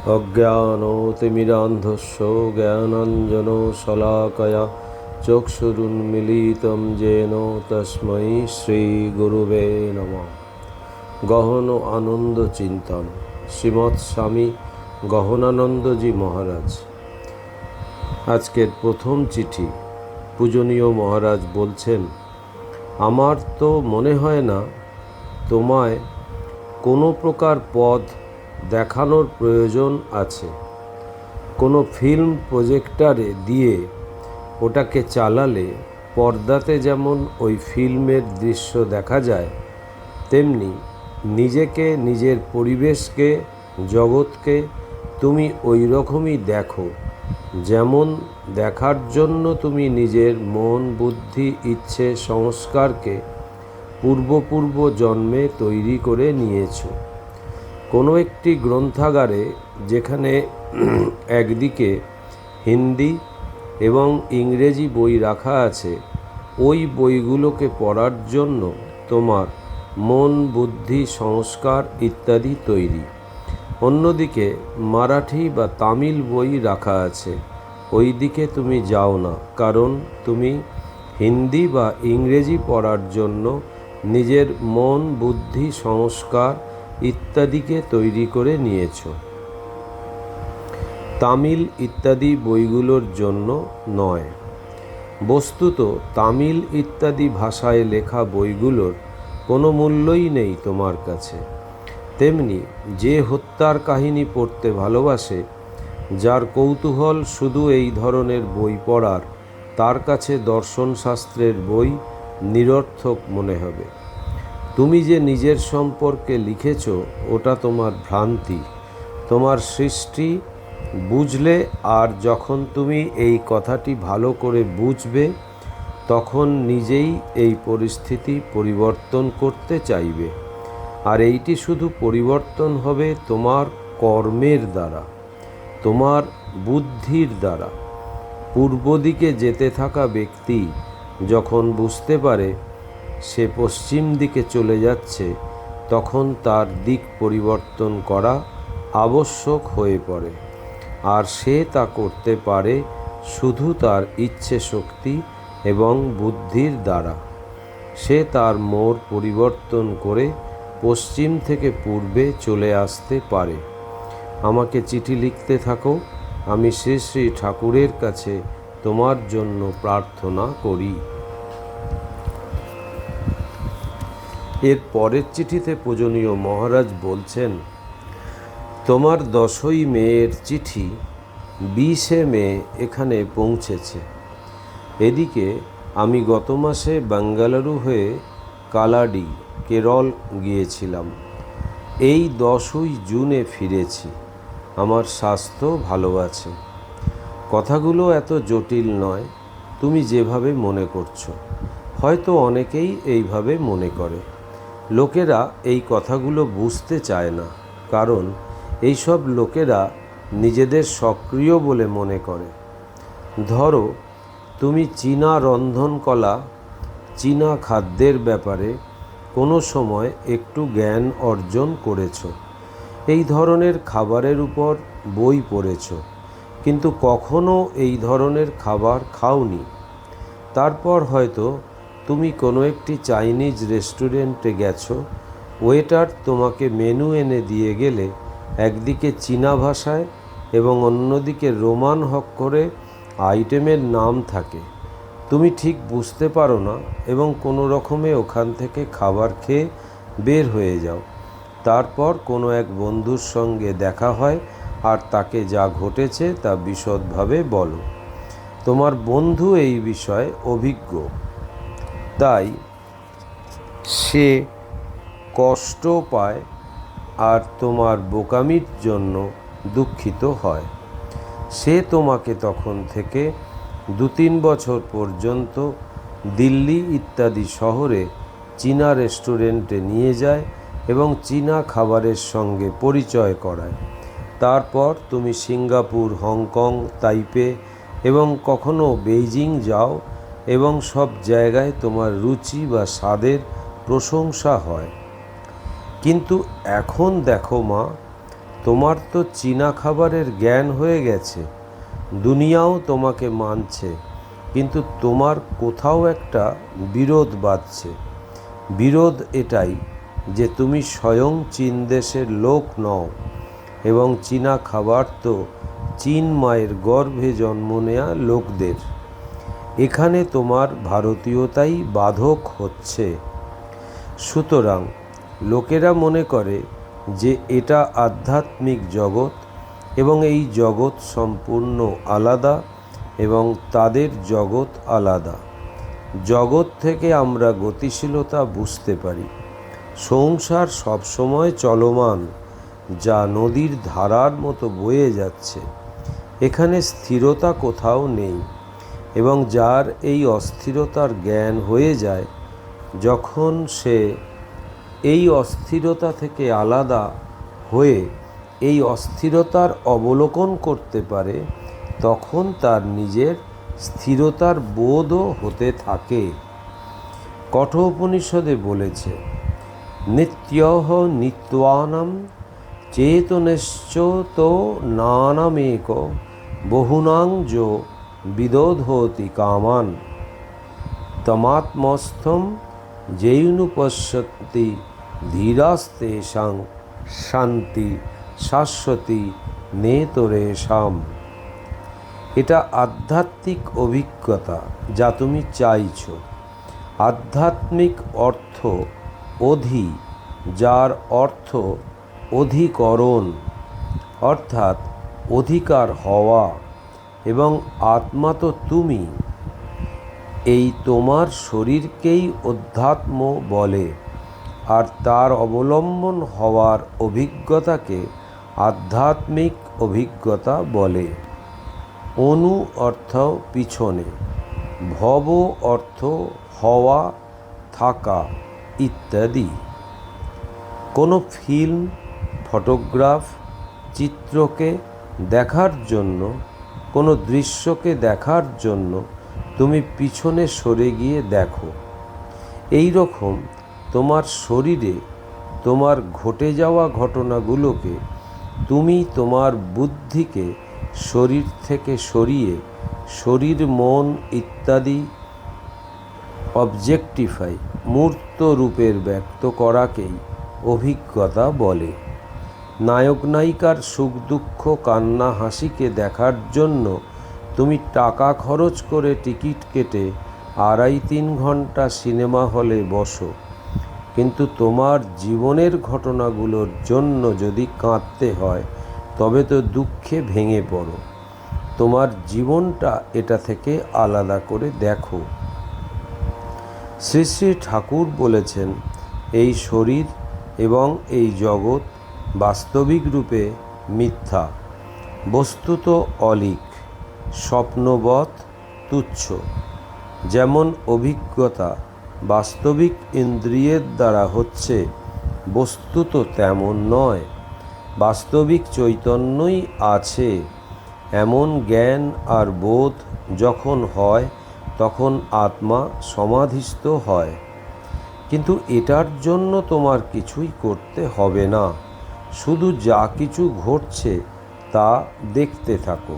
অজ্ঞানতিমিরান্ধস্য জ্ঞানাঞ্জনশলাকয়া চক্ষুরুন্মিলিतं येन তস্मै শ্রীগুরুবে নমঃ। গহন আনন্দ চিন্তন শ্রীমৎ স্বামী গহনানন্দজি মহারাজ। আজকের প্রথম চিঠি। পূজনীয় মহারাজ বলছেন, আমার তো মনে হয় না তোমায় কোনো প্রকার পথ দেখানোর প্রয়োজন আছে। কোনো ফিল্ম প্রজেক্টরে দিয়ে ওটাকে চালালে পর্দাতে যেমন ওই ফিল্মের দৃশ্য দেখা যায়, তেমনি নিজেকে, নিজের পরিবেশকে, জগৎকে তুমি ওই রকমই দেখো, যেমন দেখার জন্য তুমি নিজের মন, বুদ্ধি, ইচ্ছে, সংস্কারকে পূর্ব জন্মে তৈরি করে নিয়েছো। কোনো একটি গ্রন্থাগারে যেখানে একদিকে হিন্দি এবং ইংরেজি বই রাখা আছে, ওই বইগুলোকে পড়ার জন্য তোমার মন, বুদ্ধি, সংস্কার ইত্যাদি তৈরি। অন্যদিকে মারাঠি বা তামিল বই রাখা আছে, ওই দিকে তুমি যাও না, কারণ তুমি হিন্দি বা ইংরেজি পড়ার জন্য নিজের মন, বুদ্ধি, সংস্কার ইত্যাদিকে তৈরি করে নিয়েছ। তামিল ইত্যাদি বইগুলোর জন্য নয়। বস্তুত তামিল ইত্যাদি ভাষায় লেখা বইগুলোর কোনো মূল্যই নেই তোমার কাছে। তেমনি যে হত্যার কাহিনী পড়তে ভালোবাসে, যার কৌতূহল শুধু এই ধরনের বই পড়ার, তার কাছে দর্শনশাস্ত্রের বই নিরর্থক মনে হবে। তুমি যে নিজের সম্পর্কে লিখেছ ওটা তোমার ভ্রান্তি, তোমার সৃষ্টি। বুঝলে, আর যখন তুমি এই কথাটি ভালো করে বুঝবে, তখন নিজেই এই পরিস্থিতি পরিবর্তন করতে চাইবে। আর এইটি শুধু পরিবর্তন হবে তোমার কর্মের দ্বারা, তোমার বুদ্ধির দ্বারা। পূর্ব দিকে যেতে থাকা ব্যক্তি যখন বুঝতে পারে সে পশ্চিম দিকে চলে যাচ্ছে, তখন তার দিক পরিবর্তন করা আবশ্যক হয়ে পড়ে। আর সে তা করতে পারে শুধু তার ইচ্ছে শক্তি এবং বুদ্ধির দ্বারা। সে তার মোড় পরিবর্তন করে পশ্চিম থেকে পূর্বে চলে আসতে পারে। আমাকে চিঠি লিখতে থাকো, আমি শ্রী শ্রী ঠাকুরের কাছে তোমার জন্য প্রার্থনা করি। এর পরের চিঠিতে পূজনীয় মহারাজ বলছেন, তোমার 10ই মের চিঠি 20শে মে এখানে পৌঁছেছে। এদিকে আমি গত মাসে বেঙ্গালুরু হয়ে কালাডি, কেরল গিয়েছিলাম। এই 10ই জুনে ফিরেছি। আমার স্বাস্থ্য ভালো আছে। কথাগুলো এত জটিল নয় তুমি যেভাবে মনে করছো। হয়তো অনেকেই এইভাবে মনে করে। লোকেরা এই কথাগুলো বুঝতে চায় না, কারণ এইসব লোকেরা নিজেদের সক্রিয় বলে মনে করে। ধরো, তুমি চীনা রন্ধনকলা, চীনা খাদ্যের ব্যাপারে কোনো সময় একটু জ্ঞান অর্জন করেছ। এই ধরনের খাবারের উপর বই পড়েছ, কিন্তু কখনো এই ধরনের খাবার খাওনি। তারপর হয়তো তুমি কোনো একটি চাইনিজ রেস্টুরেন্টে গেছো। ওয়েটার তোমাকে মেনু এনে দিয়ে গেলে একদিকে চীনা ভাষায় এবং অন্যদিকে রোমান অক্ষরে আইটেমের নাম থাকে। তুমি ঠিক বুঝতে পারো না এবং কোনো রকমে ওখান থেকে খাবার খেয়ে বের হয়ে যাও। তারপর কোনো এক বন্ধুর সঙ্গে দেখা হয় আর তাকে যা ঘটেছে তা বিশদভাবে বলো। তোমার বন্ধু এই বিষয়ে অভিজ্ঞ, তাই সে কষ্ট পায় আর তোমার বোকামির জন্য দুঃখিত হয়। সে তোমাকে তখন থেকে 2-3 বছর পর্যন্ত দিল্লি ইত্যাদি শহরে চীনা রেস্টুরেন্টে নিয়ে যায় এবং চীনা খাবারের সঙ্গে পরিচয় করায়। তারপর তুমি সিঙ্গাপুর, হংকং, তাইপে এবং কখনো বেইজিং যাও এবং সব জায়গায় তোমার রুচি বা স্বাদের প্রশংসা হয়। কিন্তু এখন দেখো মা, তোমার তো চীনা খাবারের জ্ঞান হয়ে গেছে, দুনিয়াও তোমাকে মানছে, কিন্তু তোমার কোথাও একটা বিরোধ বাজছে। বিরোধ এটাই যে তুমি স্বয়ং চীন দেশের লোক নও, এবং চীনা খাবার তো চীন মায়ের গর্ভে জন্ম নেয়া লোকদের। এখানে তোমার ভারতীয়তাই বাধক হচ্ছে। সুতরাং লোকেরা মনে করে যে এটা আধ্যাত্মিক জগৎ এবং এই জগৎ সম্পূর্ণ আলাদা এবং তাদের জগৎ আলাদা। জগৎ থেকে আমরা গতিশীলতা বুঝতে পারি। সংসার সবসময় চলমান, যা নদীর ধারার মতো বয়ে যাচ্ছে। এখানে স্থিরতা কোথাও নেই, এবং যার এই অস্থিরতার জ্ঞান হয়ে যায়, যখন সে এই অস্থিরতা থেকে আলাদা হয়ে এই অস্থিরতার অবলোকন করতে পারে, তখন তার নিজের স্থিরতার বোধও হতে থাকে। কঠোপনিষদে বলেছে, নিত্যঃ নিত্যানাম চেতনশ্চ তো নানামেক বহুনাং যো বিদোধতি কামান তমাত্মস্থম জৈনুপশ্যতি ধীরাস্তেষাং শান্তি শাশ্বতী নেতরেষাম। এটা আধ্যাত্মিক অভিজ্ঞতা যা তুমি চাইছো। আধ্যাত্মিক অর্থ অধি, যার অর্থ অধিকরণ, অর্থাৎ অধিকার হওয়া, এবং আত্মা তো তুমি। এই তোমার শরীরকেই অধ্যাত্ম বলে, আর তার অবলম্বন হওয়ার অভিজ্ঞতাকে আধ্যাত্মিক অভিজ্ঞতা বলে। অনু অর্থ পিছনে, ভব অর্থ হওয়া, থাকা ইত্যাদি। কোনো ফিল্ম, ফটোগ্রাফ, চিত্রকে দেখার জন্য, কোনো দৃশ্যকে দেখার জন্য তুমি পিছনে সরে গিয়ে দেখো। এই রকম তোমার শরীরে তোমার ঘটে যাওয়া ঘটনাগুলোকে তুমি তোমার বুদ্ধিকে শরীর থেকে সরিয়ে শরীর, মন ইত্যাদি অবজেক্টিফাই, মূর্ত রূপের ব্যক্ত করাকেই অভিজ্ঞতা বলে। নায়ক নায়িকার সুখ দুঃখ, কান্না হাসিকে দেখার জন্য তুমি টাকা খরচ করে টিকিট কেটে 2.5-3 ঘন্টা সিনেমা হলে বসো, কিন্তু তোমার জীবনের ঘটনাগুলোর জন্য যদি কাঁদতে হয়, তবে তো দুঃখে ভেঙে পড়ো। তোমার জীবনটা এটা থেকে আলাদা করে দেখো। শ্রী শ্রী ঠাকুর বলেছেন, এই শরীর এবং এই জগৎ বাস্তবিক রূপে মিথ্যা, বস্তুত অলীক, স্বপ্নবৎ তুচ্ছ। যেমন অভিজ্ঞতা বাস্তবিক ইন্দ্রিয়ের দ্বারা হচ্ছে, বস্তুত তেমন নয়। বাস্তবিক চৈতন্যই আছে, এমন জ্ঞান আর বোধ যখন হয়, তখন আত্মা সমাধিস্থ হয়। কিন্তু এটার জন্য তোমার কিছুই করতে হবে না, শুধু যা কিছু ঘটছে তা দেখতে থাকো।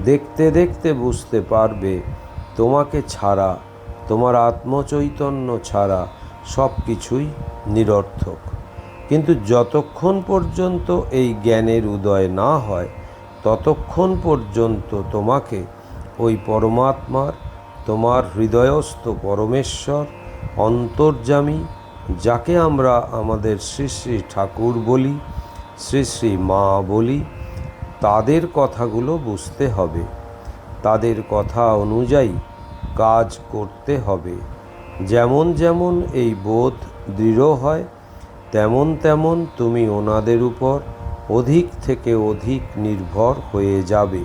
দেখতে দেখতে বুঝতে পারবে তোমাকে ছাড়া, তোমার আত্মচৈতন্য ছাড়া সব কিছুই নিরর্থক। কিন্তু যতক্ষণ পর্যন্ত এই জ্ঞানের উদয় না হয়, ততক্ষণ পর্যন্ত তোমাকে ওই পরমাত্মার, তোমার হৃদয়স্থ পরমেশ্বর, অন্তর্যামী, যাকে আমরা আমাদের শ্রী শ্রী ঠাকুর বলি, শ্রী শ্রী মা বলি, তাদের কথাগুলো বুঝতে হবে। তাদের কথা অনুযায়ী কাজ করতে হবে। যেমন যেমন এই বোধ দৃঢ় হয়, তেমন তেমন তুমি ওনাদের উপর অধিক থেকে অধিক নির্ভর হয়ে যাবে।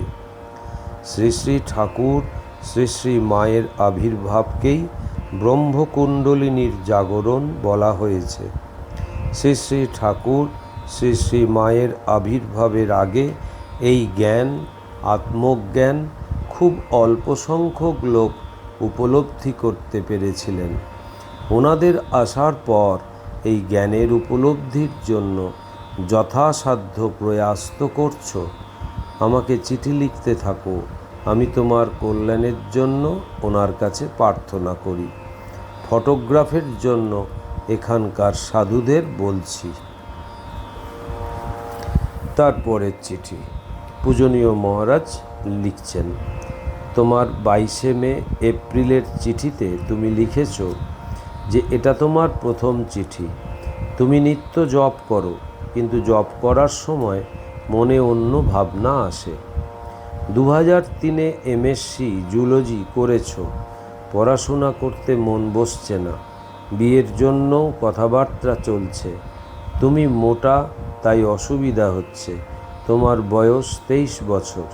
শ্রী শ্রী ঠাকুর, শ্রী শ্রী মায়ের আবির্ভাবকেই ব্রহ্মকুণ্ডলিনীর জাগরণ বলা হয়েছে। শ্রী শ্রী ঠাকুর, শ্রী শ্রী মায়ের আবির্ভাবের আগে এই জ্ঞান, আত্মজ্ঞান খুব অল্প সংখ্যক লোক উপলব্ধি করতে পেরেছিলেন। ওনাদের আসার পর এই জ্ঞানের উপলব্ধির জন্য যথাসাধ্য প্রয়াস তো করছো। আমাকে চিঠি লিখতে থাকো, আমি তোমার কল্যাণের জন্য ওনার কাছে প্রার্থনা করি। ফটোগ্রাফের জন্য এখানকার সাধুদের বলছি। তারপরের চিঠি। পূজনীয় মহারাজ লিখছেন, তোমার 22 মে এপ্রিলের চিঠিতে তুমি লিখেছ যে এটা তোমার প্রথম চিঠি। তুমি নিত্য জপ করো, কিন্তু জপ করার সময় মনে অন্য ভাবনা আসে। 2003-এ এমএসসি জুলজি করেছ, পড়াশোনা করতে মন বসছে না। বিয়ের জন্যও কথাবার্তা চলছে। তুমি মোটা, তাই অসুবিধা হচ্ছে। তোমার বয়স 23 বছর।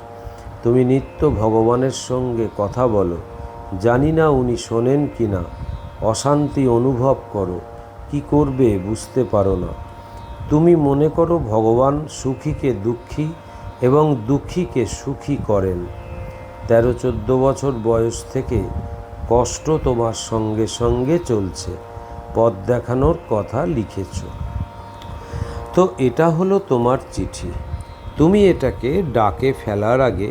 তুমি নিত্য ভগবানের সঙ্গে কথা বলো, জানি না উনি শোনেন কি না। অশান্তি অনুভব করো, কি করবে বুঝতে পারো না। তুমি মনে করো ভগবান সুখীকে দুঃখী এবং দুঃখীকে সুখী করেন। 13-14 বছর বয়স থেকে কষ্ট তোমার সঙ্গে সঙ্গে চলছে। পথ দেখানোর কথা লিখেছ। তো এটা হলো তোমার চিঠি। তুমি এটাকে ডাকে ফেলার আগে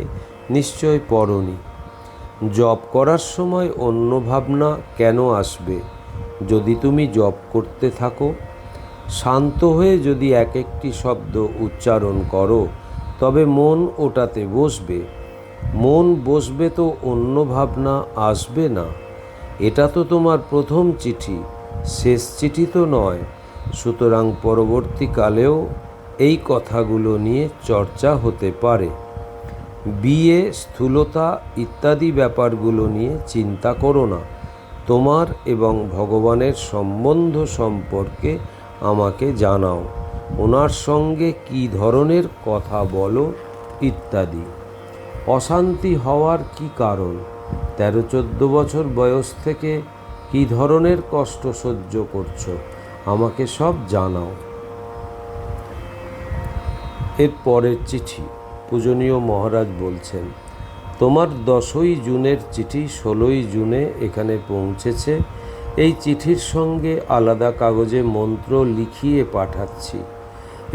নিশ্চয় পড়োনি। জপ করার সময় অন্য ভাবনা কেন আসবে? যদি তুমি জপ করতে থাকো, শান্ত হয়ে যদি এক একটি শব্দ উচ্চারণ করো, তবে মন ওটাতে বসবে। মন বসবে তো অন্য ভাবনা আসবে না। এটা তো তোমার প্রথম চিঠি, শেষ চিঠি তো নয়। সুতরাং পরবর্তীকালেও এই কথাগুলো নিয়ে চর্চা হতে পারে। বিয়ে, স্থূলতা ইত্যাদি ব্যাপারগুলো নিয়ে চিন্তা করো না। তোমার এবং ভগবানের সম্বন্ধ সম্পর্কে আমাকে জানাও। ওনার সঙ্গে কী ধরনের কথা বলো ইত্যাদি। অশান্তি হওয়ার কি কারণ? 13-14 বছর বয়স থেকে কী ধরনের কষ্ট সহ্য করছো আমাকে সব জানাও। এর পরের চিঠি। পূজনীয় মহারাজ বলছেন, তোমার 10ই জুনের চিঠি 16ই জুনে এখানে পৌঁছেছে। এই চিঠির সঙ্গে আলাদা কাগজে মন্ত্র লিখিয়ে পাঠাচ্ছি।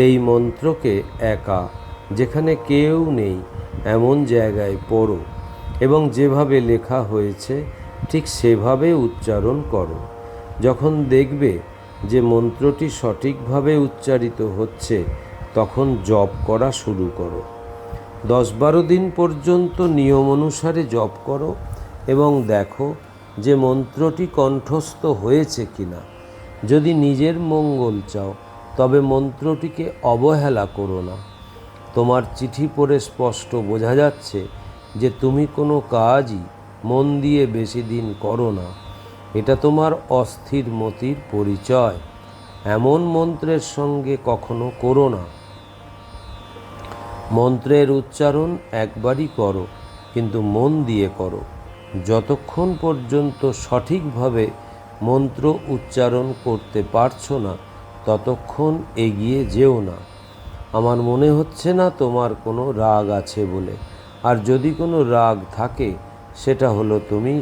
এই মন্ত্রকে একা, যেখানে কেউ নেই এমন জায়গায় পড়ো এবং যেভাবে লেখা হয়েছে ঠিক সেভাবে উচ্চারণ করো। যখন দেখবে যে মন্ত্রটি সঠিকভাবে উচ্চারিত হচ্ছে, তখন জপ করা শুরু করো। 10-12 দিন পর্যন্ত নিয়ম অনুসারে জপ করো এবং দেখো যে মন্ত্রটি কণ্ঠস্থ হয়েছে কিনা। যদি নিজের মঙ্গল চাও, তবে মন্ত্রটিকে অবহেলা করো না। তোমার চিঠি পড়ে স্পষ্ট বোঝা যাচ্ছে যে তুমি কোনো কাজই মন দিয়ে বেশি দিন করো না। এটা তোমার অস্থির মতির পরিচয়। এমন মন্ত্রের সঙ্গে কখনো করো না। মন্ত্রের উচ্চারণ একবারই করো, কিন্তু মন দিয়ে করো। যতক্ষণ পর্যন্ত সঠিকভাবে মন্ত্র উচ্চারণ করতে পারছো না, ততক্ষণ এগিয়ে যেও না। আমার মনে হচ্ছে না তোমার কোনো রাগ আছে বলে। আর যদি কোনো রাগ থাকে, সেটা হলো তুমি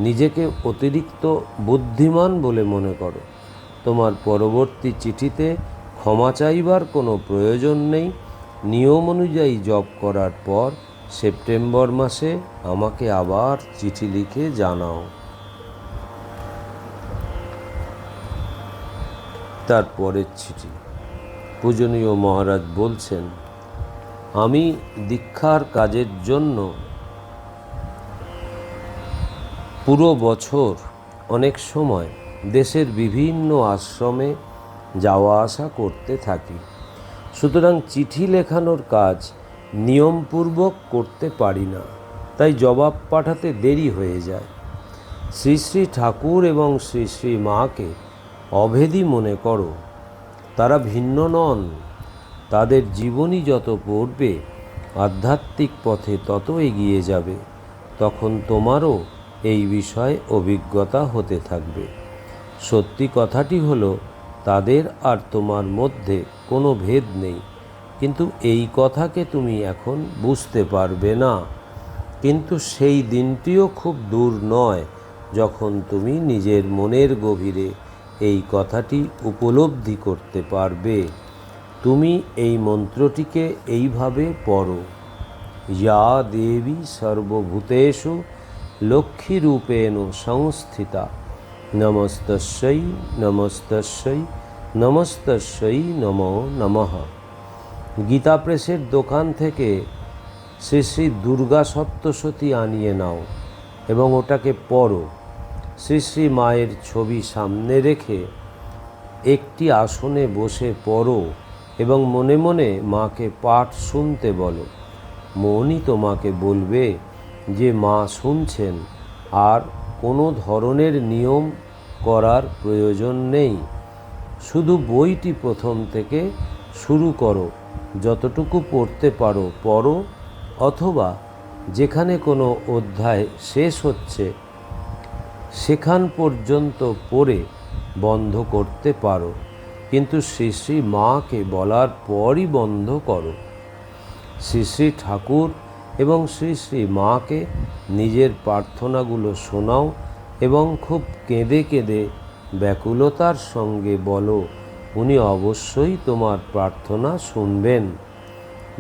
নিজেকে অতিরিক্ত বুদ্ধিমান বলে মনে করো। তোমার পরবর্তী চিঠিতে ক্ষমা চাইবার কোনো প্রয়োজন নেই। নিয়ম অনুযায়ী জপ করার পর সেপ্টেম্বর মাসে আমাকে আবার চিঠি লিখে জানাও। তারপরের চিঠি। পূজনীয় মহারাজ বলছেন, আমি দীক্ষার কাজের জন্য পুরো বছর অনেক সময় দেশের বিভিন্ন আশ্রমে যাওয়া আসা করতে থাকি। সুতরাং চিঠি লেখানোর কাজ নিয়মপূর্বক করতে পারি না, তাই জবাব পাঠাতে দেরি হয়ে যায়। শ্রী শ্রী ঠাকুর এবং শ্রী শ্রী মাকে অভেদী মনে করো। তারা ভিন্ন নন। তাদের জীবনী যত পড়বে, আধ্যাত্মিক পথে তত এগিয়ে যাবে। তখন তোমারও এই বিষয়ে অভিজ্ঞতা হতে থাকবে। সত্যি কথাটি হলো, তাদের আর তোমার মধ্যে কোনো ভেদ নেই। কিন্তু এই কথাকে তুমি এখন বুঝতে পারবে না। কিন্তু সেই দিনটিও খুব দূর নয় যখন তুমি নিজের মনের গভীরে এই কথাটি উপলব্ধি করতে পারবে। তুমি এই মন্ত্রটিকে এইভাবে পড়ো, ইয়া দেবী সর্বভূতেষু লক্ষ্মীরূপেণ সংস্থিতা, নমস্তস্যৈ নমস্তস্যৈ নমস্তস্যৈ নমো নমঃ। গীতা প্রেসের দোকান থেকে শ্রী শ্রী দুর্গা সপ্তশতী আনিয়ে নাও এবং ওটাকে পড়ো। শ্রী শ্রী মায়ের ছবি সামনে রেখে একটি আসনে বসে পড়ো এবং মনে মনে মাকে পাঠ শুনতে বলো। মনই তোমাকে বলবে যে মা শুনছেন, আর কোনো ধরনের নিয়ম করার প্রয়োজন নেই। শুধু বইটি প্রথম থেকে শুরু করো, যতটুকু পড়তে পারো পড়ো, অথবা যেখানে কোনো অধ্যায় শেষ হচ্ছে সেখান পর্যন্ত পড়ে বন্ধ করতে পারো, কিন্তু শ্রী শ্রী মাকে বলার পরই বন্ধ করো। শ্রী শ্রী ঠাকুর এবং শ্রী শ্রী মাকে নিজের প্রার্থনাগুলো শোনাও এবং খুব কেঁদে কেঁদে ব্যাকুলতার সঙ্গে বলো, উনি অবশ্যই তোমার প্রার্থনা শুনবেন।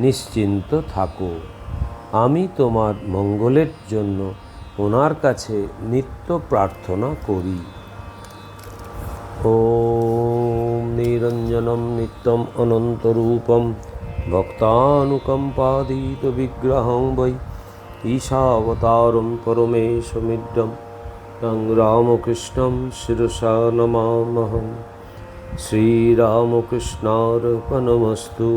নিশ্চিন্ত থাকো, আমি তোমার মঙ্গলের জন্য ওনার কাছে নিত্য প্রার্থনা করি। ওম নিরঞ্জনম নিত্যম অনন্তরূপম ভক্তানুকম্পাদিত বিগ্রহং বৈ ঈশাবতারম পরমেশমিড্ডম তং রামকৃষ্ণম শিরসা নমামহম। শ্রীরামকৃষ্ণার্পণমস্তু।